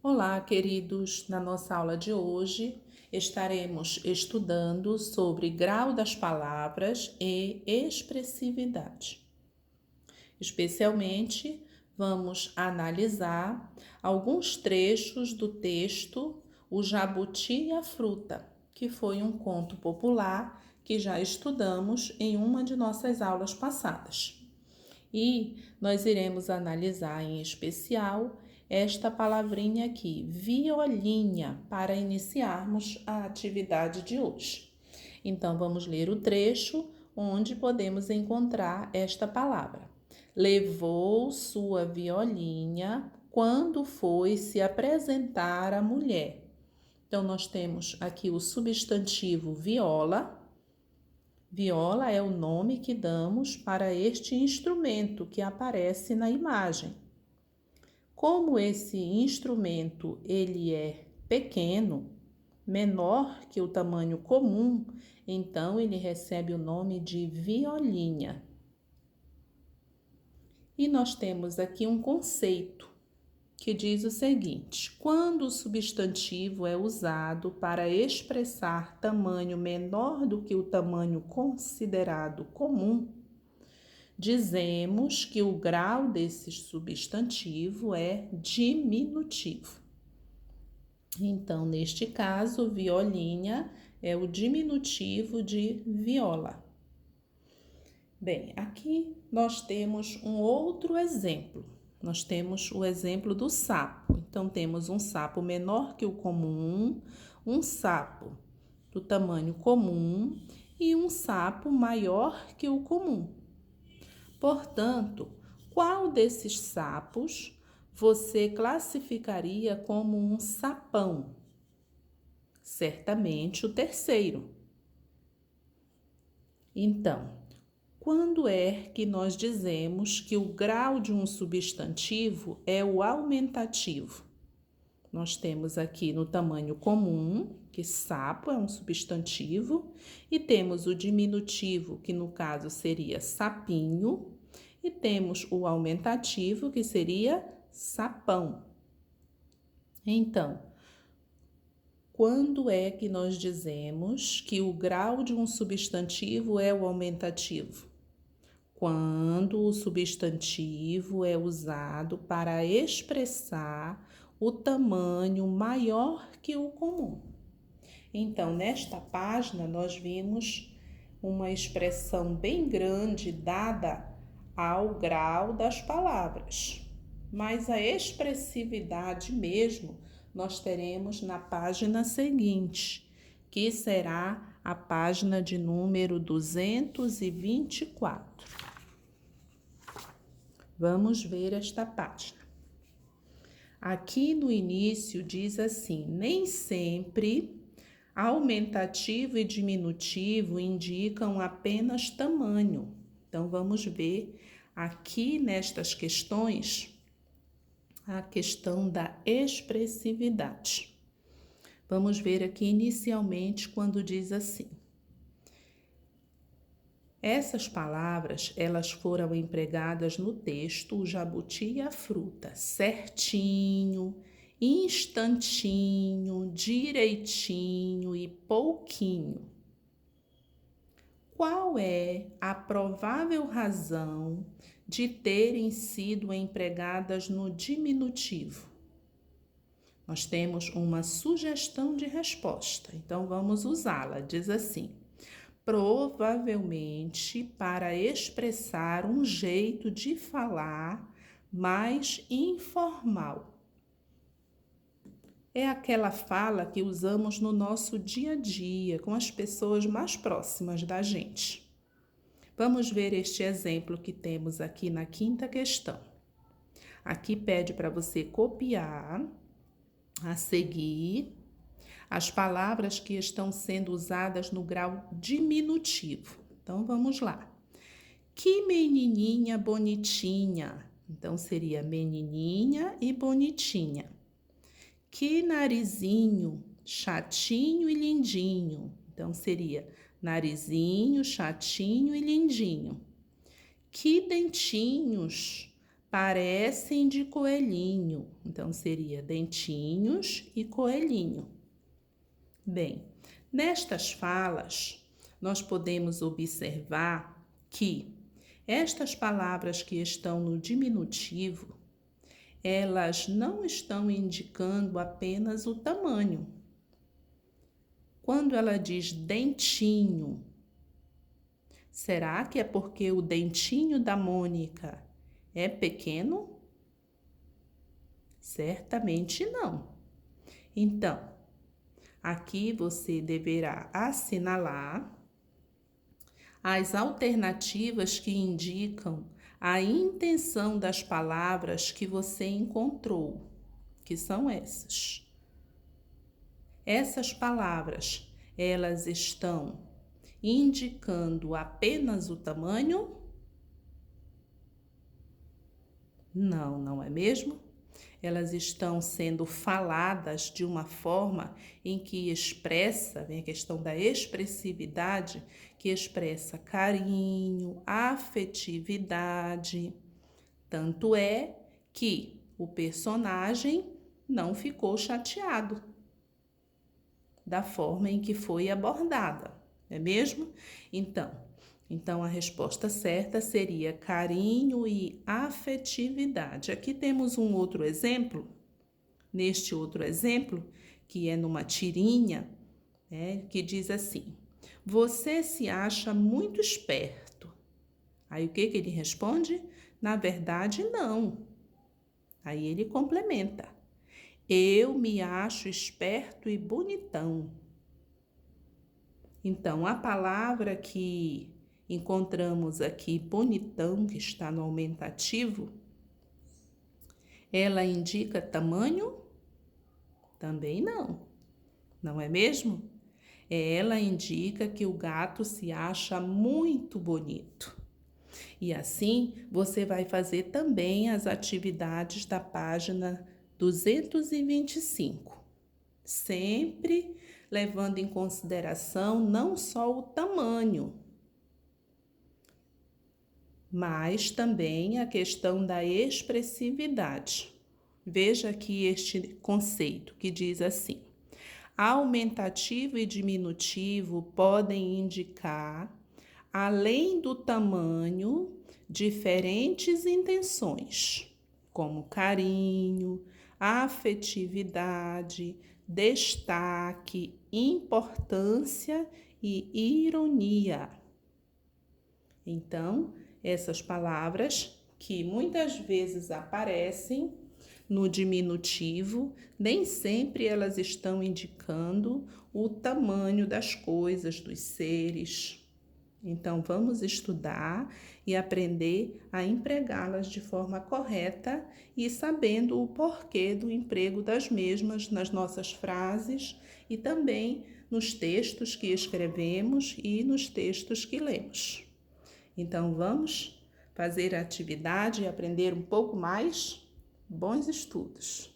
Olá, queridos! Na nossa aula de hoje estaremos estudando sobre grau das palavras e expressividade. Especialmente, vamos analisar alguns trechos do texto O Jabuti e a Fruta, que foi um conto popular que já estudamos em uma de nossas aulas passadas. E nós iremos analisar em especial esta palavrinha aqui, violinha, para iniciarmos a atividade de hoje. Então, vamos ler o trecho onde podemos encontrar esta palavra. Levou sua violinha quando foi se apresentar à mulher. Então, nós temos aqui o substantivo viola. Viola é o nome que damos para este instrumento que aparece na imagem. Como esse instrumento ele é pequeno, menor que o tamanho comum, então ele recebe o nome de violinha. E nós temos aqui um conceito que diz o seguinte: quando o substantivo é usado para expressar tamanho menor do que o tamanho considerado comum, dizemos que o grau desse substantivo é diminutivo. Então, neste caso, violinha é o diminutivo de viola. Bem, aqui nós temos um outro exemplo. Nós temos o exemplo do sapo. Então, temos um sapo menor que o comum, um sapo do tamanho comum e um sapo maior que o comum. Portanto, qual desses sapos você classificaria como um sapão? Certamente o terceiro. Então, quando é que nós dizemos que o grau de um substantivo é o aumentativo? Nós temos aqui no tamanho comum, que sapo é um substantivo, e temos o diminutivo, que no caso seria sapinho, e temos o aumentativo, que seria sapão. Então, quando é que nós dizemos que o grau de um substantivo é o aumentativo? Quando o substantivo é usado para expressar o tamanho maior que o comum. Então, nesta página, nós vimos uma expressão bem grande dada ao grau das palavras. Mas a expressividade mesmo nós teremos na página seguinte, que será a página de número 224. Vamos ver esta página. Aqui no início diz assim: nem sempre aumentativo e diminutivo indicam apenas tamanho. Então, vamos ver aqui nestas questões a questão da expressividade. Vamos ver aqui inicialmente quando diz assim: essas palavras, elas foram empregadas no texto O Jabuti e a Fruta, certinho, instantinho, direitinho e pouquinho. Qual é a provável razão de terem sido empregadas no diminutivo? Nós temos uma sugestão de resposta, então vamos usá-la. Diz assim: provavelmente para expressar um jeito de falar mais informal. É aquela fala que usamos no nosso dia a dia, com as pessoas mais próximas da gente. Vamos ver este exemplo que temos aqui na quinta questão. Aqui pede para você copiar a seguir as palavras que estão sendo usadas no grau diminutivo. Então, vamos lá. Que menininha bonitinha. Então, seria menininha e bonitinha. Que narizinho chatinho e lindinho. Então, seria narizinho, chatinho e lindinho. Que dentinhos parecem de coelhinho. Então, seria dentinhos e coelhinho. Bem, nestas falas, nós podemos observar que estas palavras que estão no diminutivo, elas não estão indicando apenas o tamanho. Quando ela diz dentinho, será que é porque o dentinho da Mônica é pequeno? Certamente não. Então, aqui você deverá assinalar as alternativas que indicam a intenção das palavras que você encontrou, que são essas. Essas palavras, elas estão indicando apenas o tamanho? Não, não é mesmo? Elas estão sendo faladas de uma forma em que expressa, vem a questão da expressividade, que expressa carinho, afetividade. Tanto é que o personagem não ficou chateado da forma em que foi abordada, não é mesmo? Então a resposta certa seria carinho e afetividade. Aqui temos um outro exemplo. Neste outro exemplo, que é numa tirinha, que diz assim: você se acha muito esperto. Aí o que ele responde? Na verdade, não. Aí ele complementa: eu me acho esperto e bonitão. Então, a palavra que encontramos aqui, bonitão, que está no aumentativo, ela indica tamanho? Também não, não é mesmo? Ela indica que o gato se acha muito bonito. E assim, você vai fazer também as atividades da página 225, sempre levando em consideração não só o tamanho, mas também a questão da expressividade. Veja aqui este conceito que diz assim: aumentativo e diminutivo podem indicar, além do tamanho, diferentes intenções, como carinho, afetividade, destaque, importância e ironia. Então, essas palavras que muitas vezes aparecem no diminutivo, nem sempre elas estão indicando o tamanho das coisas, dos seres. Então, vamos estudar e aprender a empregá-las de forma correta e sabendo o porquê do emprego das mesmas nas nossas frases e também nos textos que escrevemos e nos textos que lemos. Então, vamos fazer a atividade e aprender um pouco mais? Bons estudos!